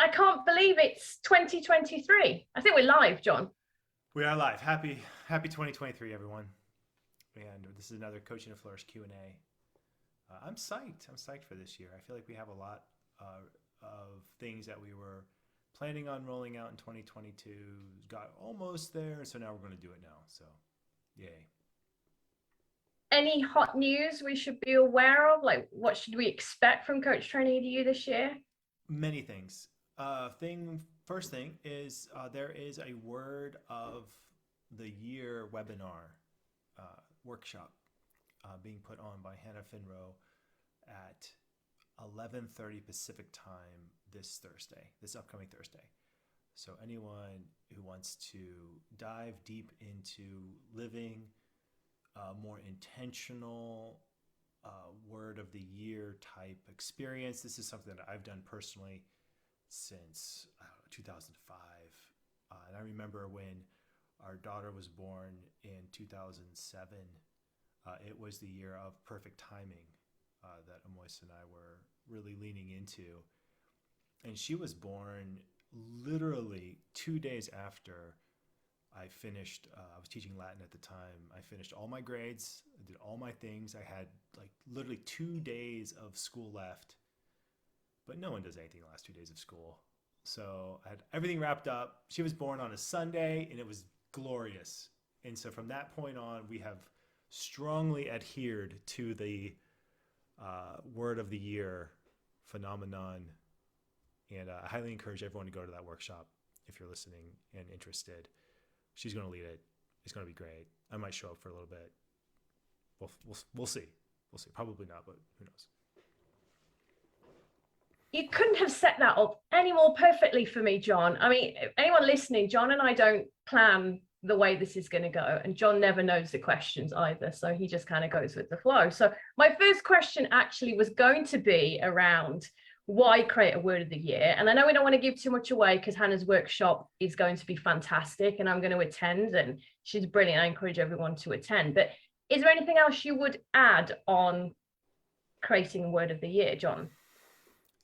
I can't believe it's 2023. I think we're live, John. We are live. Happy 2023, everyone. And this is another Coaching to Flourish Q&A. I'm psyched. I'm psyched for this year. I feel like we have a lot of things that we were planning on rolling out in 2022. Got almost there, so now we're going to do it now. So, yay. Any hot news we should be aware of? Like, what should we expect from Coach Training EDU this year? Many things. First thing is there is a Word of the Year webinar workshop being put on by Hannah Finrow at 11:30 Pacific time this upcoming Thursday. So anyone who wants to dive deep into living a more intentional Word of the Year type experience, this is something that I've done personally since 2005. And I remember when our daughter was born in 2007, it was the year of perfect timing that Amois and I were really leaning into. And she was born literally 2 days after I finished, I was teaching Latin at the time. I finished all my grades, I did all my things. I had like literally 2 days of school left, but no one does anything the last 2 days of school. So I had everything wrapped up. She was born on a Sunday and it was glorious. And so from that point on, we have strongly adhered to the Word of the Year phenomenon. And I highly encourage everyone to go to that workshop if you're listening and interested. She's going to lead it. It's going to be great. I might show up for a little bit. We'll see. We'll see. Probably not, but who knows? You couldn't have set that up any more perfectly for me, John. I mean, anyone listening, John and I don't plan the way this is going to go, and John never knows the questions either, so he just kind of goes with the flow. So my first question actually was going to be around why create a Word of the Year. And I know we don't want to give too much away because Hannah's workshop is going to be fantastic and I'm going to attend, and she's brilliant. I encourage everyone to attend. But is there anything else you would add on creating a Word of the Year, John?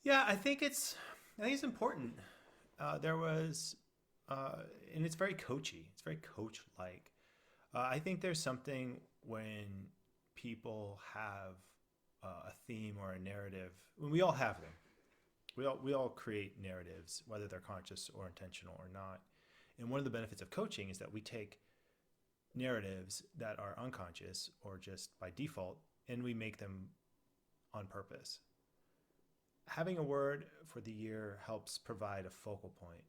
Yeah, I think it's important. There was, and it's very coachy. It's very coach-like. I think there's something when people have a theme or a narrative. When we all have them. We all create narratives, whether they're conscious or intentional or not. And one of the benefits of coaching is that we take narratives that are unconscious or just by default, and we make them on purpose. Having a word for the year helps provide a focal point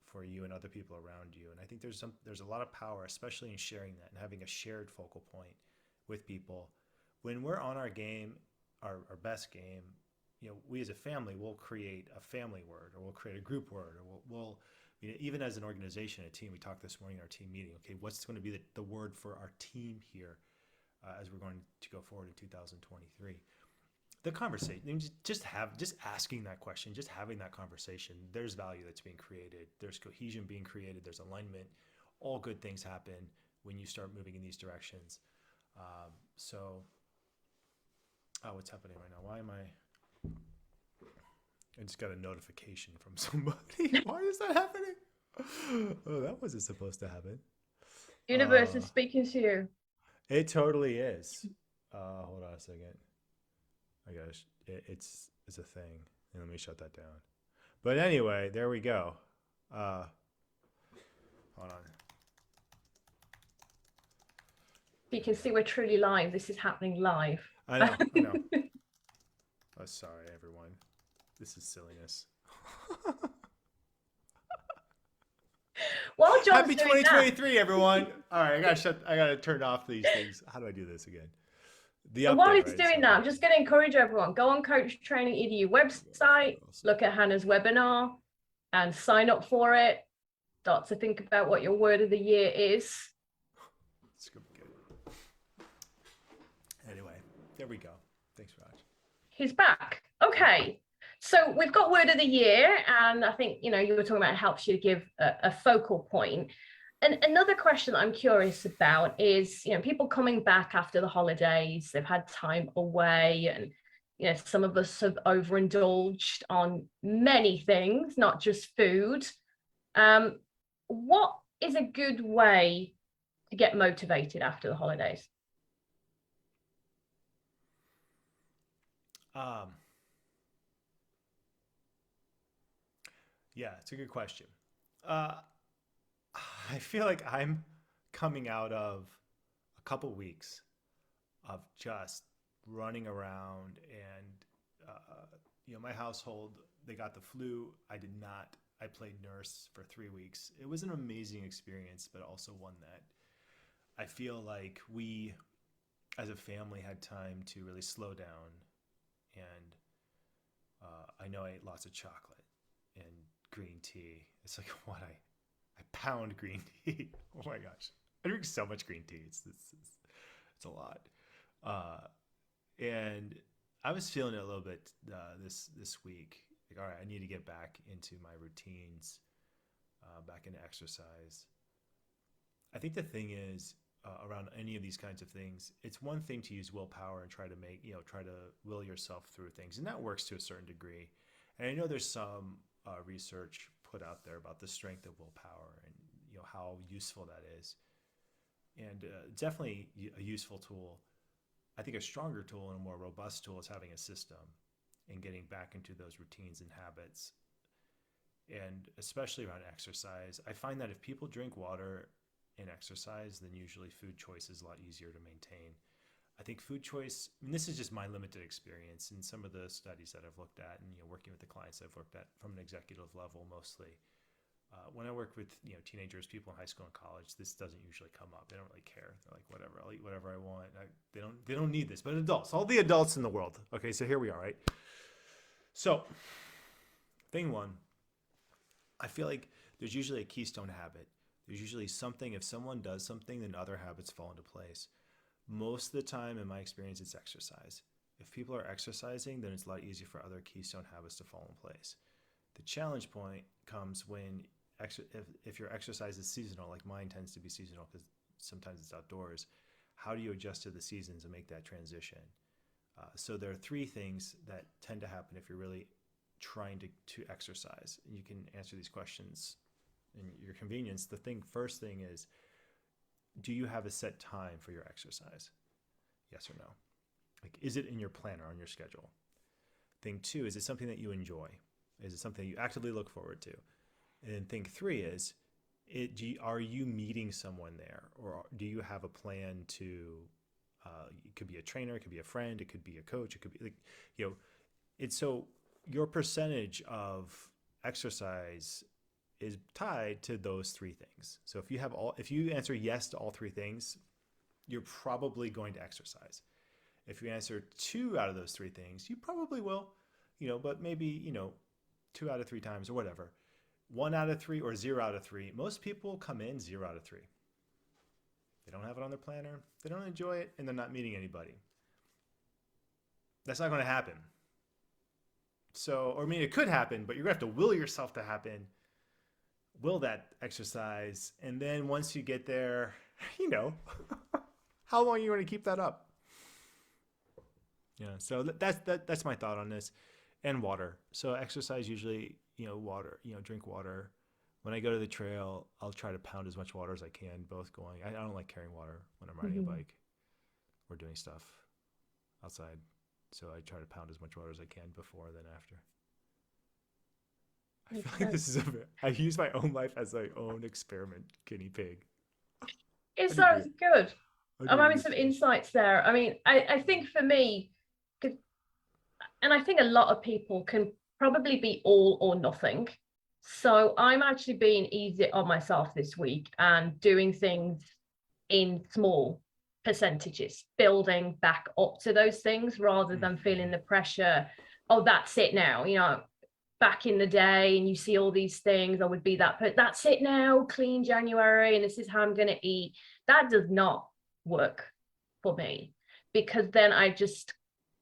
for you and other people around you. And I think there's a lot of power, especially in sharing that and having a shared focal point with people. When we're on our game, our best game, we as a family will create a family word, or we'll create a group word, or we'll even as an organization, a team. We talked this morning in our team meeting. Okay, what's going to be the word for our team here as we're going to go forward in 2023? The conversation, just asking that question, just having that conversation. There's value that's being created. There's cohesion being created. There's alignment. All good things happen when you start moving in these directions. What's happening right now? Why am I just got a notification from somebody. Why is that happening? Oh, that wasn't supposed to happen. Universe is speaking to you. It totally is. Hold on a second. It's a thing. And let me shut that down. But anyway, there we go. Hold on. You can see we're truly live. This is happening live. I know. Oh, sorry, everyone. This is silliness. Well, John's Happy doing 2023, that. everyone. All right, I gotta turn off these things. How do I do this again? And while it's doing that, I'm just going to encourage everyone, go on Coach Training EDU website, look at Hannah's webinar and sign up for it. Start to think about what your Word of the Year is. It's gonna be good. Anyway, there we go. Thanks, Raj. He's back. Okay. So we've got Word of the Year, and I think, you were talking about it helps you to give a focal point. And another question that I'm curious about is, people coming back after the holidays, they've had time away and You know, some of us have overindulged on many things, not just food. What is a good way to get motivated after the holidays? Um, yeah, it's a good question. Uh, I feel like I'm coming out of a couple weeks of just running around and my household, they got the flu. I did not. I played nurse for 3 weeks. It was an amazing experience, but also one that I feel like we as a family had time to really slow down. And I know I ate lots of chocolate and green tea. It's like what I pound green tea. Oh my gosh, I drink so much green tea. It's a lot. Uh, and I was feeling it a little bit this week. Like, all right, I need to get back into my routines, back into exercise. I think the thing is, around any of these kinds of things, it's one thing to use willpower and try to will yourself through things, and that works to a certain degree. And I know there's some research put out there about the strength of willpower and how useful that is, and definitely a useful tool. I think a stronger tool and a more robust tool is having a system and getting back into those routines and habits. And especially around exercise, I find that if people drink water and exercise, then usually food choice is a lot easier to maintain. I think food choice, and this is just my limited experience in some of the studies that I've looked at and working with the clients I've worked at from an executive level mostly. When I work with teenagers, people in high school and college, this doesn't usually come up. They don't really care. They're like, whatever, I'll eat whatever I want. They don't need this. But adults, all the adults in the world. Okay, so here we are, right? So, thing one, I feel like there's usually a keystone habit. There's usually something. If someone does something, then other habits fall into place. Most of the time, in my experience, it's exercise. If people are exercising, then it's a lot easier for other keystone habits to fall in place. The challenge point comes when if your exercise is seasonal, like mine tends to be seasonal because sometimes it's outdoors. How do you adjust to the seasons and make that transition? So there are three things that tend to happen if you're really trying to exercise. And you can answer these questions in your convenience. First thing is, do you have a set time for your exercise? Yes or no? Like, is it in your planner on your schedule? Thing two, is it something that you enjoy? Is it something you actively look forward to? And then thing three is, are you meeting someone there? Or do you have a plan to, it could be a trainer, it could be a friend, it could be a coach, it could be it's so your percentage of exercise is tied to those three things. So if you answer yes to all three things, you're probably going to exercise. If you answer two out of those three things, you probably will, but maybe, 2 out of 3 times or whatever. 1 out of 3 or 0 out of 3. Most people come in 0 out of 3. They don't have it on their planner. They don't enjoy it, and they're not meeting anybody. That's not going to happen. So, it could happen, but you're going to have to will yourself to happen. Will that exercise. And then once you get there, how long are you going to keep that up? Yeah, so that's my thought on this. And water. So exercise usually, water, drink water. When I go to the trail, I'll try to pound as much water as I can, both going. I don't like carrying water when I'm riding a bike or doing stuff outside. So I try to pound as much water as I can before, then after. I feel like this is I use my own life as my own experiment guinea pig. It sounds good. I'm having some insights there. I mean, I think for me, and I think a lot of people can probably be all or nothing. So I'm actually being easy on myself this week and doing things in small percentages, building back up to those things rather than feeling the pressure. Oh, that's it now. Back in the day, and you see all these things, I would be that's it now, clean January, and this is how I'm going to eat. That does not work for me, because then I just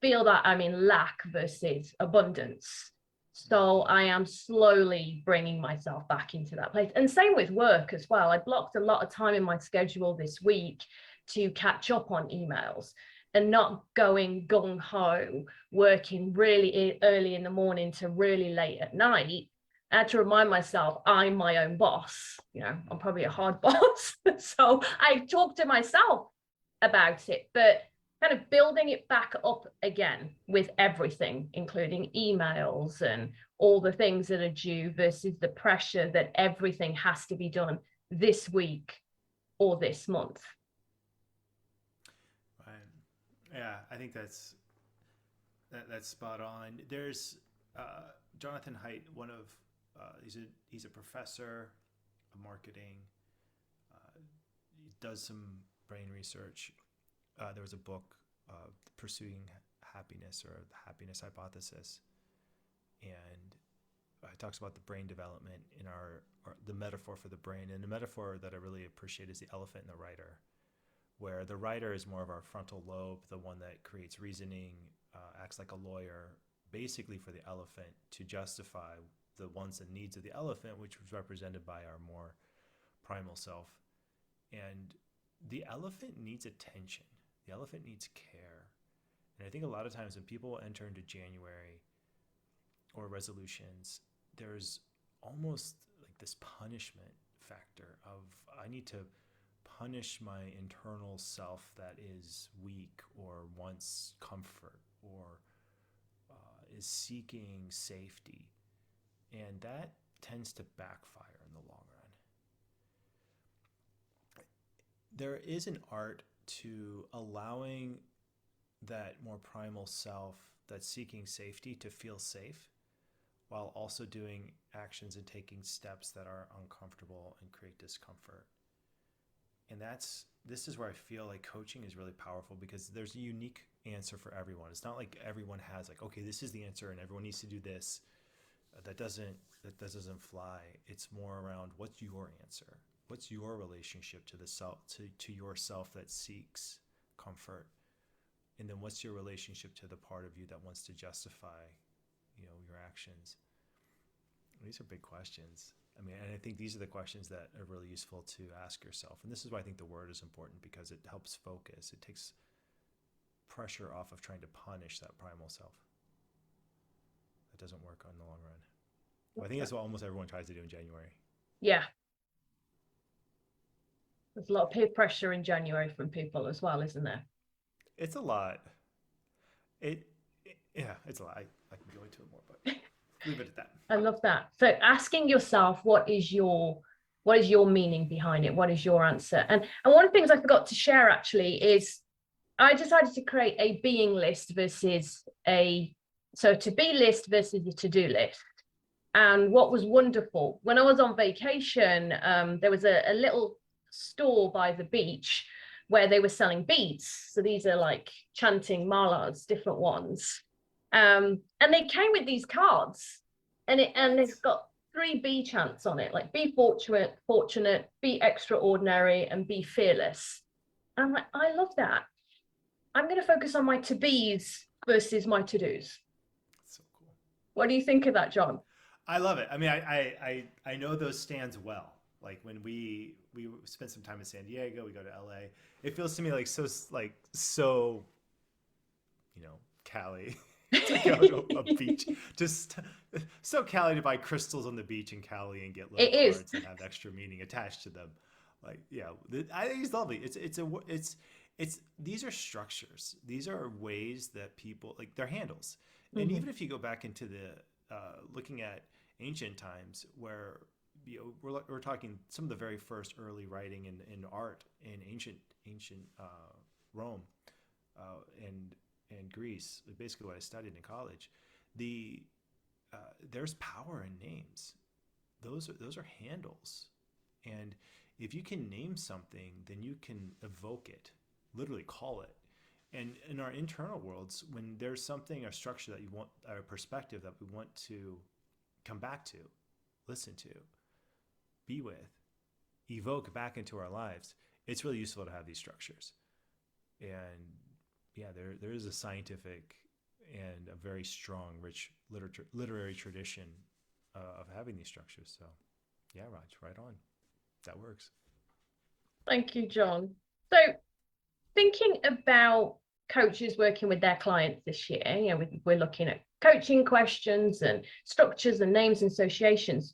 feel that I'm in lack versus abundance. So I am slowly bringing myself back into that place. And same with work as well. I blocked a lot of time in my schedule this week to catch up on emails. and not going gung-ho, working really early in the morning to really late at night. I had to remind myself, I'm my own boss. You know, I'm probably a hard boss. So I talked to myself about it, but kind of building it back up again with everything, including emails and all the things that are due versus the pressure that everything has to be done this week or this month. Right. Yeah, I think that's spot on. There's Jonathan Haidt, one of he's a professor of marketing. He does some brain research. There was a book, Pursuing Happiness, or the Happiness Hypothesis, and it talks about the brain development in the metaphor for the brain. And the metaphor that I really appreciate is the elephant and the rider, where the rider is more of our frontal lobe, the one that creates reasoning, acts like a lawyer, basically for the elephant to justify the wants and needs of the elephant, which was represented by our more primal self. And the elephant needs attention. The elephant needs care. And I think a lot of times when people enter into January or resolutions, there's almost like this punishment factor of, I need to punish my internal self that is weak or wants comfort or is seeking safety. And that tends to backfire in the long run. There is an art to allowing that more primal self that's seeking safety to feel safe, while also doing actions and taking steps that are uncomfortable and create discomfort. And this is where I feel like coaching is really powerful, because there's a unique answer for everyone. It's not like everyone has like, okay, this is the answer and everyone needs to do this. That doesn't fly. It's more around, what's your answer? What's your relationship to the self, to yourself that seeks comfort? And then what's your relationship to the part of you that wants to justify, your actions? These are big questions. I mean, and I think these are the questions that are really useful to ask yourself. And this is why I think the word is important, because it helps focus. It takes pressure off of trying to punish that primal self. That doesn't work in the long run. Well, I think that's what almost everyone tries to do in January. Yeah. There's a lot of peer pressure in January from people as well, isn't there? It's a lot. It's a lot. I can go into it more, but leave it at that. I love that. So asking yourself, what is your meaning behind it? What is your answer? And one of the things I forgot to share actually is I decided to create a being list versus to be list versus a to-do list. And what was wonderful, when I was on vacation, there was a little store by the beach where they were selling beads. So these are like chanting malas, different ones. And they came with these cards, and it's got 3 B chants on it, like be fortunate, be extraordinary, and be fearless. And I'm like, I love that. I'm going to focus on my to-be's versus my to-do's. That's so cool. What do you think of that, John? I love it. I mean, I know those stands well. Like when we spent some time in San Diego, we go to LA. It feels to me like so Cali to go to a beach. Just so Cali to buy crystals on the beach in Cali and get little cards that have extra meaning attached to them. Like, yeah, I think it's lovely. It's these are structures. These are ways that people, like, they're handles. Mm-hmm. And even if you go back into the looking at ancient times, where we're talking some of the very first early writing in art in ancient Rome and Greece, basically what I studied in college, there's power in names. Those are handles, and if you can name something, then you can evoke it, literally call it. And in our internal worlds, when there's something, a structure that you want, a perspective that we want to come back to, listen to, be with, evoke back into our lives, it's really useful to have these structures. And yeah, there is a scientific and a very strong, rich literary tradition of having these structures. So yeah, Raj, right on. That works. Thank you, John. So thinking about coaches working with their clients this year, you know, we're looking at coaching questions and structures and names and associations.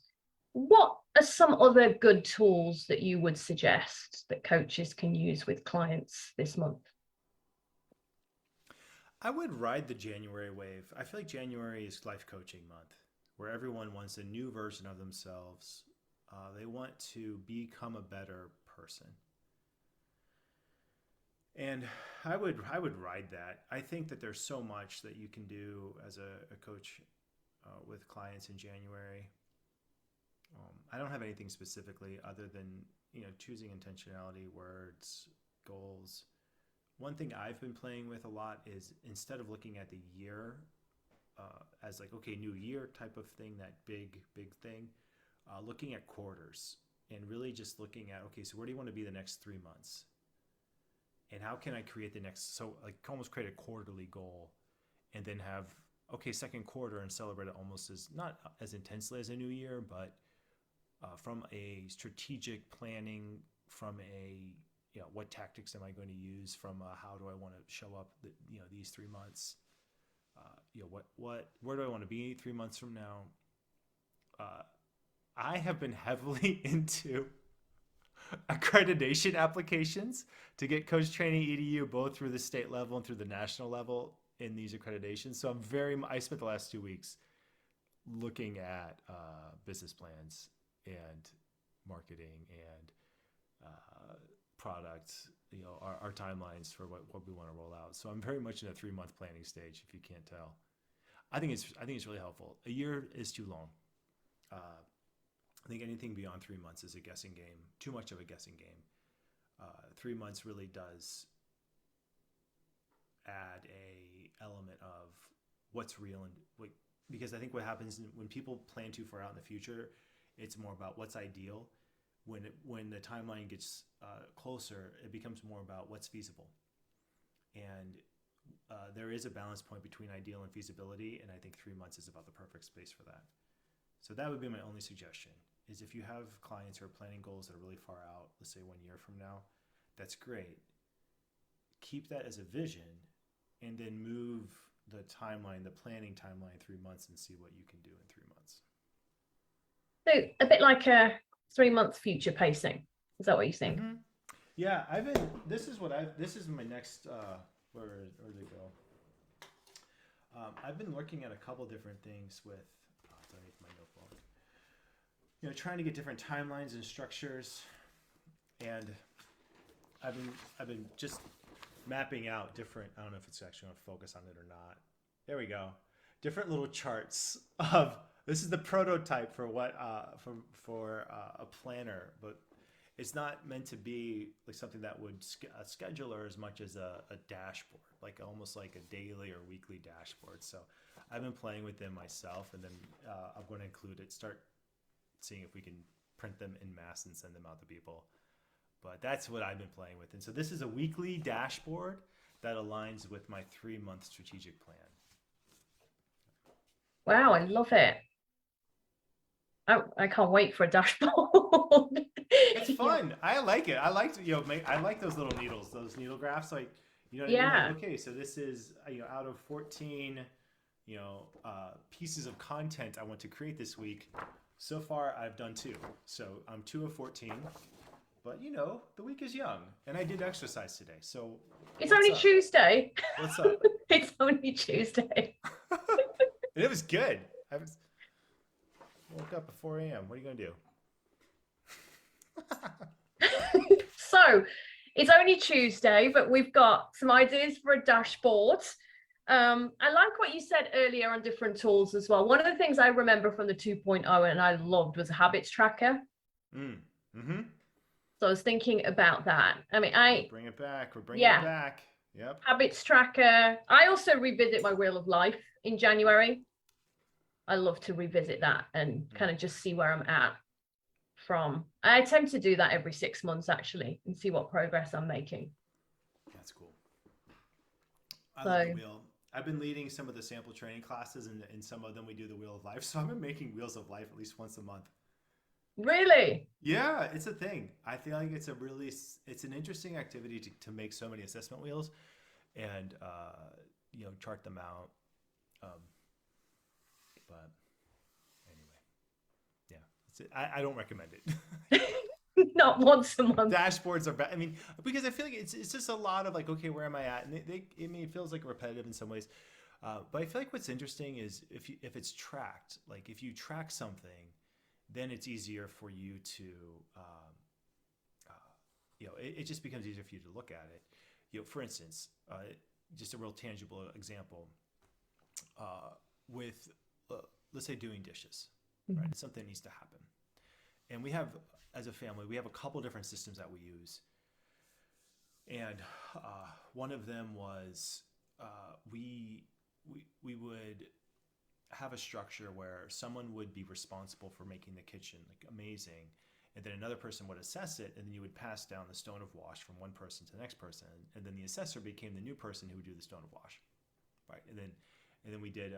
What are some other good tools that you would suggest that coaches can use with clients this month? I would ride the January wave. I feel like January is life coaching month, where everyone wants a new version of themselves. They want to become a better person. And I would ride that. I think that there's so much that you can do as a coach with clients in January. I don't have anything specifically other than, choosing intentionality, words, goals. One thing I've been playing with a lot is, instead of looking at the year as like, okay, new year type of thing, that big thing, looking at quarters and really just looking at, okay, so where do you want to be the next 3 months? And how can I create the next, so like almost create a quarterly goal and then have, okay, second quarter, and celebrate it almost as, not as intensely as a new year, but from a strategic planning, from a, what tactics am I going to use, from how do I want to show up, these 3 months, where do I want to be 3 months from now? I have been heavily into accreditation applications to get coach training EDU, both through the state level and through the national level in these accreditations. So I spent the last 2 weeks looking at business plans and marketing and products, our timelines for what we want to roll out. So I'm very much in a 3-month planning stage, if you can't tell. I think it's really helpful. A year is too long. I think anything beyond 3 months is a guessing game, too much of a guessing game. 3 months really does add a element of what's real, and because I think what happens when people plan too far out in the future, it's more about what's ideal. When the timeline gets closer, it becomes more about what's feasible. And there is a balance point between ideal and feasibility, and I think 3 months is about the perfect space for that. So that would be my only suggestion, is if you have clients who are planning goals that are really far out, let's say 1 year from now, that's great. Keep that as a vision, and then move the timeline, the planning timeline, 3 months, and see what you can do in 3 months. So a bit like a 3-month future pacing. Is that what you think? Mm-hmm. Yeah, this is my next, where did it go? I've been looking at a couple different things with, underneath my notebook, trying to get different timelines and structures. And I've been just mapping out different, I don't know if it's actually going to focus on it or not. There we go. Different little charts of, this is the prototype for what, for a planner, but it's not meant to be like something that would a scheduler as much as a dashboard, like almost like a daily or weekly dashboard. So I've been playing with them myself, and then I'm going to include it, start seeing if we can print them in mass and send them out to people. But that's what I've been playing with. And so this is a weekly dashboard that aligns with my 3-month strategic plan. Wow, I love it. I can't wait for a dashboard. It's fun. I like it. I like I like those little needles, those needle graphs. Like, Yeah. like, okay, so this is out of 14 pieces of content I want to create this week. So far, I've done 2. So I'm 2 of 14. But the week is young, and I did exercise today. So it's only Tuesday. What's up? It's only Tuesday. It was good. Woke up at 4 a.m. What are you gonna do? So it's only Tuesday, but we've got some ideas for a dashboard. I like what you said earlier on different tools as well. One of the things I remember from the 2.0 and I loved was a habits tracker. Mm-hmm. So I was thinking about that. I mean, bring it back. We're bringing it back. Yep. Habits tracker. I also revisit my Wheel of Life in January. I love to revisit that and kind of just see where I'm at from. I tend to do that every 6 months actually, and see what progress I'm making. That's cool. I love the wheel. I've been leading some of the sample training classes, and in some of them we do the Wheel of Life. So I've been making Wheels of Life at least once a month. Really? Yeah, it's a thing. I feel like it's an interesting activity to make so many assessment wheels. and chart them out. But anyway, yeah, that's it. I don't recommend it. Not once a month. Dashboards are bad. I mean, because I feel like it's just a lot of like, okay, where am I at? And it feels like repetitive in some ways. But I feel like what's interesting is if it's tracked, like if you track something, then it's easier for you to, it just becomes easier for you to look at it. For instance, just a real tangible example with, let's say, doing dishes, right? Something needs to happen. And we have, as a family, we have a couple different systems that we use. And one of them was we would have a structure where someone would be responsible for making the kitchen like amazing, and then another person would assess it, and then you would pass down the stone of wash from one person to the next person, and then the assessor became the new person who would do the stone of wash, right? And then we did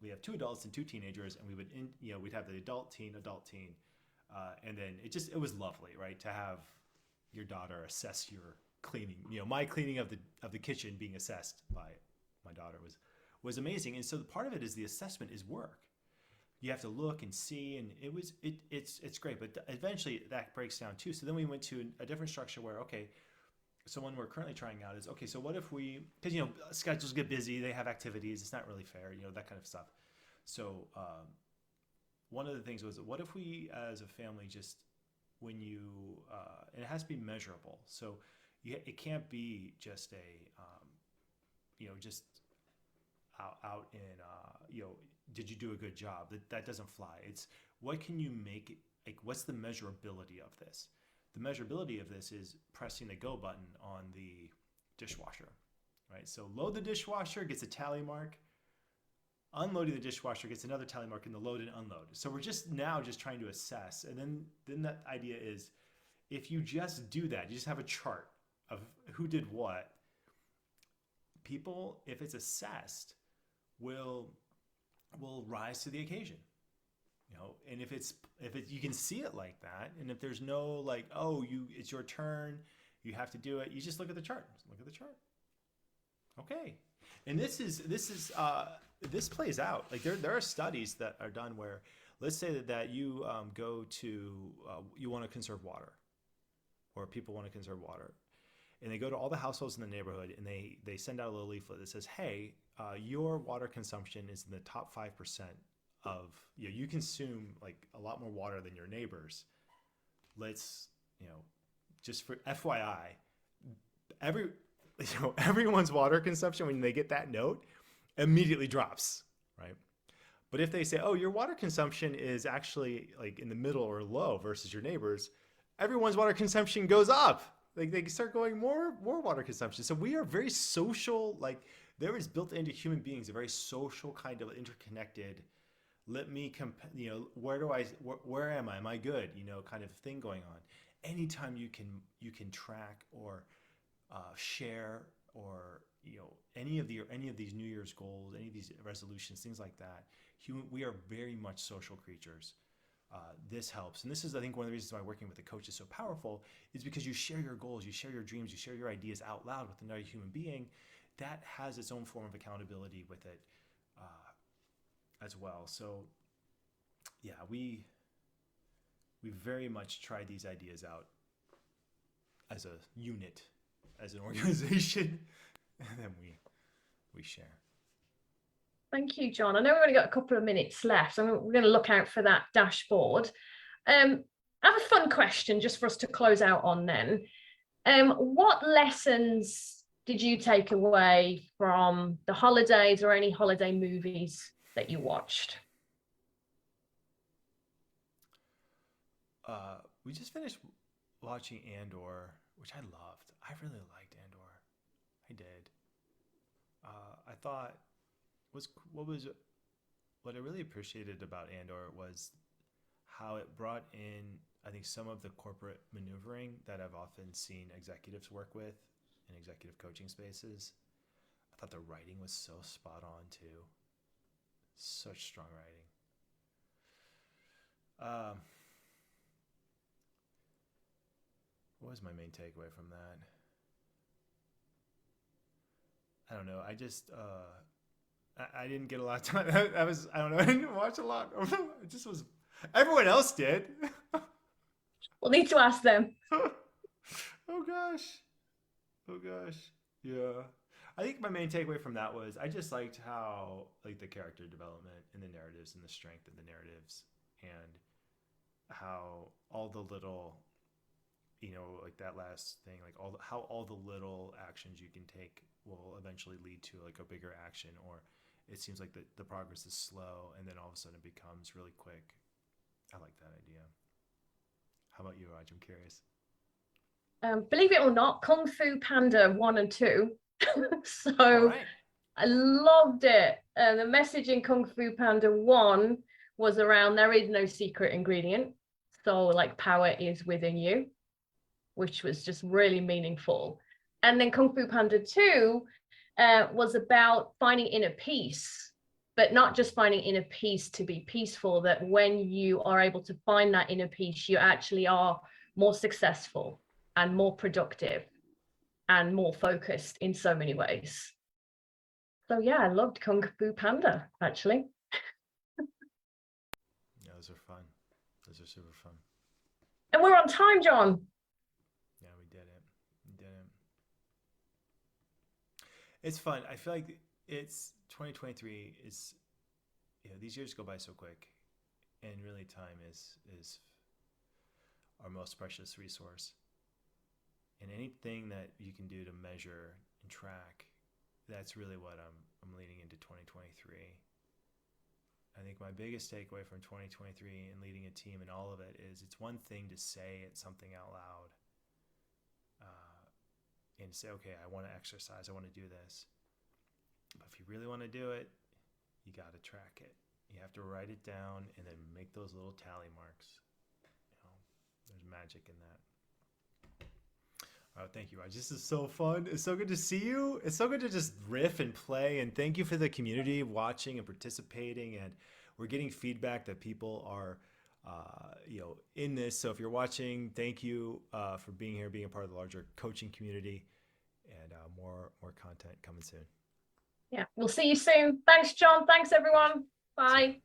we have 2 adults and 2 teenagers, and we'd have the adult teen, and then it was lovely, right, to have your daughter assess your cleaning. My cleaning of the kitchen being assessed by my daughter was amazing. And so part of it is the assessment is work. You have to look and see, and it's great. But eventually that breaks down too. So then we went to a different structure where, okay, so one we're currently trying out is, okay, so what if because schedules get busy, they have activities, it's not really fair, that kind of stuff. So one of the things was, what if we as a family just, when and it has to be measurable. So it can't be just just out in, did you do a good job? That doesn't fly. It's what can you make it, like what's the measurability of this? The measurability of this is pressing the go button on the dishwasher, right? So load the dishwasher, gets a tally mark. Unloading the dishwasher gets another tally mark in the load and unload. So we're just trying to assess. And then that idea is, if you just do that, you just have a chart of who did what, people, if it's assessed, will rise to the occasion. And if you can see it like that, and if there's no like, it's your turn, you have to do it, you just look at the chart. Look at the chart. Okay. And this plays out. Like there are studies that are done where, let's say that you go to, you want to conserve water, or people want to conserve water, and they go to all the households in the neighborhood, and they send out a little leaflet that says, hey, your water consumption is in the top 5% of, you consume like a lot more water than your neighbors. Let's, just for FYI, everyone's water consumption, when they get that note, immediately drops, right? But if they say, your water consumption is actually like in the middle or low versus your neighbors, everyone's water consumption goes up. Like they start going more water consumption. So we are very social. Like there is built into human beings a very social kind of interconnected. Let me where am I? Am I good? Kind of thing going on. Anytime you can track or share or any of these New Year's goals, any of these resolutions, things like that. We are very much social creatures. This helps, and this is, I think, one of the reasons why working with a coach is so powerful, is because you share your goals, you share your dreams, you share your ideas out loud with another human being. That has its own form of accountability with it as well. So yeah, we very much try these ideas out as a unit, as an organization, and then we share. Thank you, John. I know we've only got a couple of minutes left, so we're going to look out for that dashboard. I have a fun question just for us to close out on then. What lessons did you take away from the holidays, or any holiday movies that you watched? We just finished watching Andor, which I loved. I really liked Andor. I did. I thought what I really appreciated about Andor was how it brought in, I think, some of the corporate maneuvering that I've often seen executives work with in executive coaching spaces. I thought the writing was so spot on too. Such strong writing. What was my main takeaway from that? I don't know. I just I didn't get a lot of time. I don't know. I didn't watch a lot. It just was. Everyone else did. We'll need to ask them. Oh gosh. Oh gosh. Yeah. I think my main takeaway from that was I just liked how like the character development and the narratives and the strength of the narratives and how all the little like that last thing, like how all the little actions you can take will eventually lead to like a bigger action, or it seems like the progress is slow and then all of a sudden it becomes really quick. I like that idea. How about you, Raj? I'm curious. Believe it or not, Kung Fu Panda 1 and 2. So Right. I loved it. The message in Kung Fu Panda 1 was around there is no secret ingredient. So like power is within you, which was just really meaningful. And then Kung Fu Panda 2 was about finding inner peace, but not just finding inner peace to be peaceful, that when you are able to find that inner peace, you actually are more successful and more productive and more focused in so many ways. So yeah, I loved Kung Fu Panda, actually. Yeah, those are fun. Those are super fun. And we're on time, John. Yeah, we did it. We did it. It's fun. I feel like it's 2023 is, these years go by so quick, and really time is our most precious resource. And anything that you can do to measure and track, that's really what I'm leading into 2023. I think my biggest takeaway from 2023 and leading a team and all of it is it's one thing to say it's something out loud and say, okay, I want to exercise, I want to do this. But if you really want to do it, you got to track it. You have to write it down and then make those little tally marks. There's magic in that. Oh, thank you, Raj. This is so fun. It's so good to see you. It's so good to just riff and play. And thank you for the community watching and participating. And we're getting feedback that people are, in this. So if you're watching, thank you for being here, being a part of the larger coaching community, and more content coming soon. Yeah, we'll see you soon. Thanks, John. Thanks, everyone. Bye.